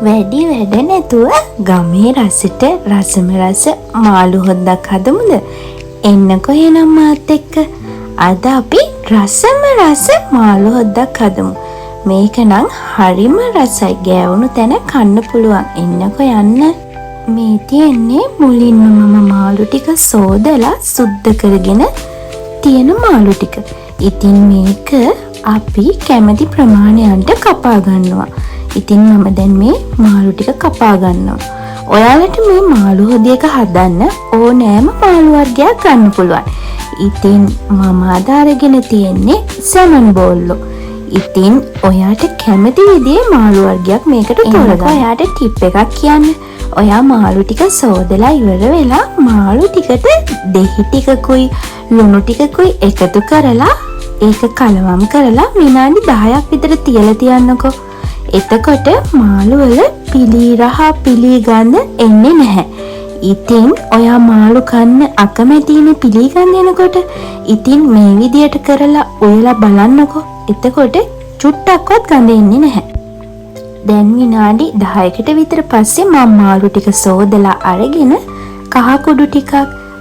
වැඩි වැඩ නැතුව ගමේ රසට රසම රස මාළු හොද්දක් හදමුද? එන්නකෝ එනම් මාත් එක්ක. අද අපි රසම රස මාළු හොද්දක් හදමු. මේක නම් හරිම රසයි. ගෑවුණු තැන කන්න පුළුවන්. එන්නකෝ යන්න. මේ තියෙන්නේ මුලින්ම මම මාළු ටික සෝදලා සුද්ධ කරගෙන තියෙන මාළු ටික. ඉතින් මේක අපි කැමති ප්‍රමාණයන්ට කපා ගන්නවා. ඉතින් මම දැන් මේ මාළු ටික කපා ගන්නවා. ඔයාලට මේ මාළු හොදියක හදන්න ඕනෑම මාළු වර්ගයක් ගන්න පුළුවන්. ඉතින් මම අද අරගෙන තියෙන්නේ සැමන් බෝල්ලෝ. ඉතින් ඔයාට කැමති විදිහේ මාළු වර්ගයක් මේකට තෝරගන්න. ඔයාට ටිප් එකක් කියන්න. ඔයා මාළු ටික සෝදලා ඉවර වෙලා මාළු ටිකට දෙහි ටිකකුයි ලුණු ටිකකුයි එකතු කරලා ඒක කලවම් කරලා විනාඩි 10ක් විතර තියලා තියන්නකෝ. එතකොට මාළු වල පිලි රහ පිලි ගඳ එන්නේ නැහැ. ඉතින් ඔයා මාළු කන්න අකමැතිනේ පිලි ගඳ එනකොට. ඉතින් මේ විදියට කරලා ඔයලා බලන්නකෝ. එතකොට චුට්ටක්වත් ගඳ එන්නේ නැහැ. දැන් විනාඩි 10කට විතර පස්සේ මම මාළු ටික සෝදලා අරගෙන කහ කුඩු ටිකක්,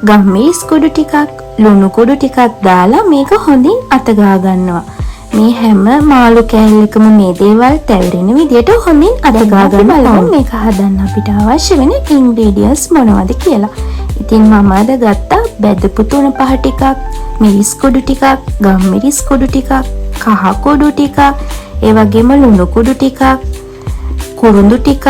ගම්මිරිස් කුඩු ටිකක්, ලුණු කුඩු ටිකක් දාලා මේක හොඳින් අතගා ගන්නවා. මේ හැම මාළු කෑල්ලකම මේ දේවල් තැවරෙන විදියට හොඳින් අතගා ගන්න. මේක හදන්න අපිට අවශ්‍ය වෙන ඉන්ග්‍රීඩියන්ට්ස් මොනවද කියලා. ඉතින් මම අද ගත්තා බෙදපු තුන පහ ටිකක්, මිරිස් කුඩු ටිකක්, ගම්මිරිස් කුඩු ටිකක්, කහ කුඩු ටිකක්, ඒ වගේම ලුණු කුඩු ටිකක්, කුරුඳු ටිකක්,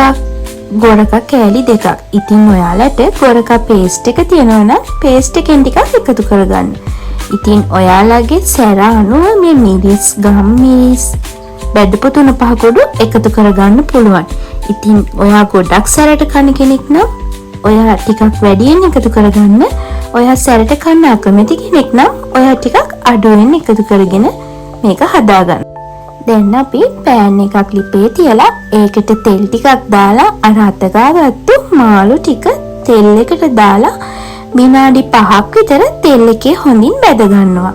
ගොරක කෑලි දෙකක්. ඉතින් ඔයාලට ගොරක පේස්ට් එක තියෙනවා නම් පේස්ට් එකෙන් ටිකක් එකතු කරගන්න. ඉතින් ඔයාලගේ සැර අනුව මේ මිරිස්, ගම්මිරිස්, බෙදපු තුන පහ කුඩු එකතු කරගන්න පුළුවන්. ඉතින් ඔයා ගොඩක් සැරට කන කෙනෙක් නම් ඔයා ටිකක් වැඩියෙන් එකතු කරගන්න. ඔයා සැරට කන්න අකමැති කෙනෙක් නම් ඔයා ටිකක් අඩුවෙන් එකතු කරගෙන මේක හදාගන්න. දැන් අපි පෑන් එකක් ලිපේ තියලා ඒකට තෙල් ටිකක් දාලා අර අතගාගත්තු මාළු ටික තෙල් එකට දාලා විනාඩි 5ක් විතර තෙල් එකේ හොඳින් බැද ගන්නවා.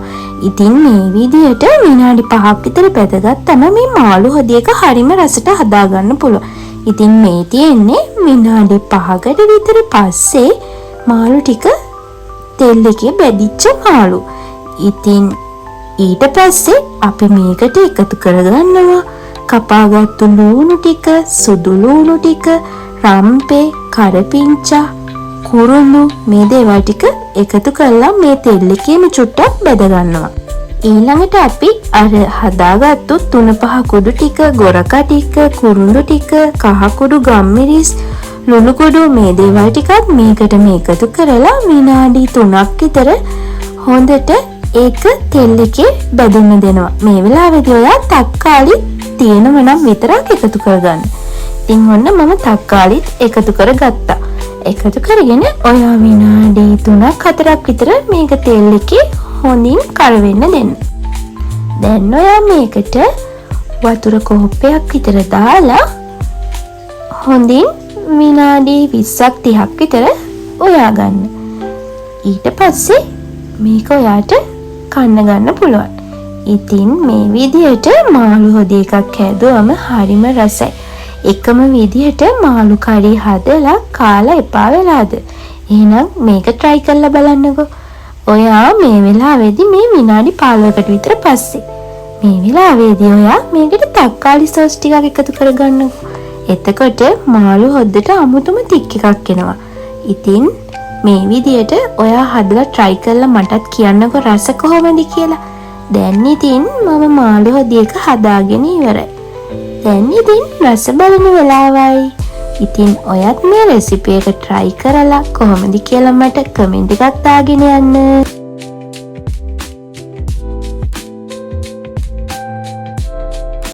ඉතින් මේ විදියට විනාඩි 5ක් විතර බැදගත්තම මේ මාළු හොදියක හරිම රසට හදා ගන්න පුළුවන්. ඉතින් මේ තියෙන්නේ විනාඩි 5කට විතර පස්සේ මාළු ටික තෙල් එකේ බැදිච්ච මාළු. ඉතින් ඊට පස්සේ අපි මේකට එකතු කරගන්නවා කපාගත්තු ලුණු ටික, සුදු ලුණු ටික, රම්පේ, කරපිංචා, කුරුඳු මේ දේවල් ටික එකතු කරලා මේ තෙල් එකේම චුට්ටක් බෙද ගන්නවා. ඊළඟට අපි අර හදාගත්තු තුන පහ කුඩු ටික, ගොරක ටික, කුරුඳු ටික, කහ කුඩු, ගම්මිරිස්, ලුණු කුඩු මේ දේවල් ටිකත් මේකට එකතු කරලා විනාඩි 3ක් විතර හොඳට ඒක තෙල් එකේ බැදෙන්න දෙනවා. මේ වෙලාවේදී ඔයා තක්කාලි තියෙනව නම් විතරක් එකතු කරගන්න. ඉතින් ඔන්න මම තක්කාලිත් එකතු කරගත්තා. එකතු කරගෙන ඔයා විනාඩි 3ක් 4ක් විතර මේක තෙල් එකේ හොඳින් කරවෙන්න දෙන්න. දැන් ඔයා මේකට වතුර කෝප්පයක් විතර දාලා හොඳින් විනාඩි 20ක් 30ක් විතර ඔයා ගන්න. ඊට පස්සේ මේක ඔයාට කන්න ගන්න පුළුවන්. ඉතින් මේ විදියට මාළු හොදි එකක් හැදුවම හරිම රසයි. එකම විදියට මාළු කරි හදලා කාලා එපා වෙලාද? එහෙනම් මේක try කරලා බලන්නකෝ. ඔයා මේ වෙලාවේදී මේ විනාඩි 15කට විතර පස්සේ මේ වෙලාවේදී ඔයා මේකට තක්කාලි සෝස් ටිකක් එකතු කරගන්නකෝ. එතකොට මාළු හොද්දට අමුතුම තික් එකක් එනවා. ඉතින් මේ විදියට ඔයා හදලා try කරලා මටත් කියන්නකෝ රස කොහොමද කියලා. දැන් ඉතින් මම මාළු හොදි එක හදාගෙන ඉවරයි. දැන් ඉතින් රස බලන වෙලාවයි. ඉතින් ඔයත් මේ රෙසිපි එක try කරලා කොහොමද කියලා මට කමෙන්ට් එකක් දාගෙන යන්න.